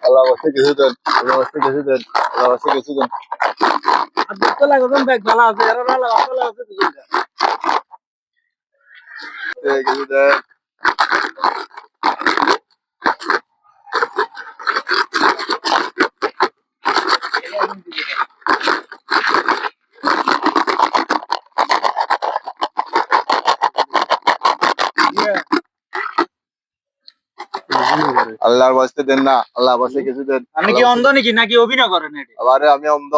আল্লাহ বাসে কিছু দেন, আল্লাহ বাসে কিছু দেন, আল্লাহ বাসে কিছু দেন। তো লাগবে ব্যাগ ভালো আছে এরা ভালো আছে দুজনটা কিছু দেন। আল্লাহর বাস্তে দেন না, আল্লাহ বাসে কিছু দেন। আপনি কি অন্ধ নাকি নাকি অভিনয় করেন এটা আরে আমি অন্ধ,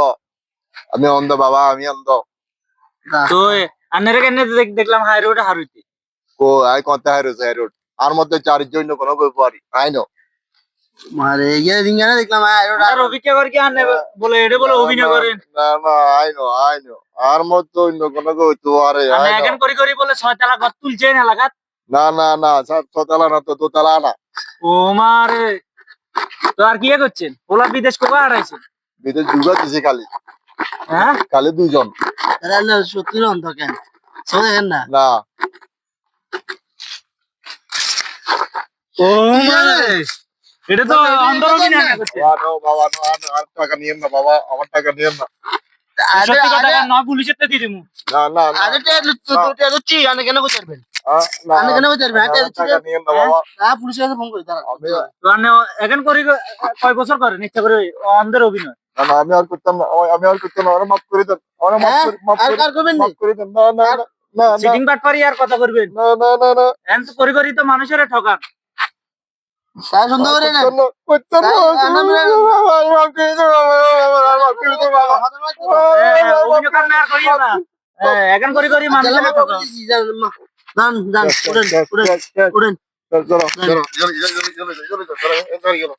আমি অন্ধ বাবা, আমি অন্ধ। তো আন্নারে কেন দেখলাম হাই রোড হারুইতে ও আই কোনটা হাইরোস হাইরোড আর মধ্যে চারজন কোনো ব্যাপারই আই নো মারে ইয়ে রিঙ্গানা দেখলাম আর অভিনয় করে কি আন্নে বলে এটা বলে অভিনয় করেন না না আই নো আর মধ্যে অন্য কোনো তো আরে আন্নে আই নো এখন করি বলে 6 তলা ঘর তুলছেন এলাকাত না না না সব ছতলা না তো দোতলা না ও মারে তো আর কি করছেন ওলা বিদেশ কোবা হারাইছেন বিদেশ দুগা দিছে খালি হ্যাঁ খালি দুইজন তাহলে সত্যি অন্ধ কেন সো দেখেন না না ও মারে এটা তো অন্ধ অভিনয় করছে বাবা নো বাবা নো আর টাকা নিয়েন না বাবা আমার টাকা নিয়েন না সত্যি কথা না পুলিশের তে দিয়ে দিমু না না না আরে তে লুচি আনে কেন কইতারবেন না আনে কেন কইতারবেন টাকা নিয়েন না বাবা পুলিশের কাছে ফোন করি তারা আমি তো আন্নে এখন করি কয় বছর করেন ইচ্ছা করে অন্ধের অভিনয় না না আমি আর করতাম না আমি আর করতাম না আর মাফ করে দেন আর মাফ করে দেন না না না না সিটিং বাটপারি আর কথা করবেন না না না না এখন তো করি তো মানুষের ঠকান সারা সুন্দর করে না করতাম না মাফ করে দেন মাফ করে দেন বাবা অভিনয় কাম না আর করিও না এখন করি মানুষের ঠকান দান দান উড়েন উড়েন উড়েন চলো চলো চলো চলো চলো চলো চলো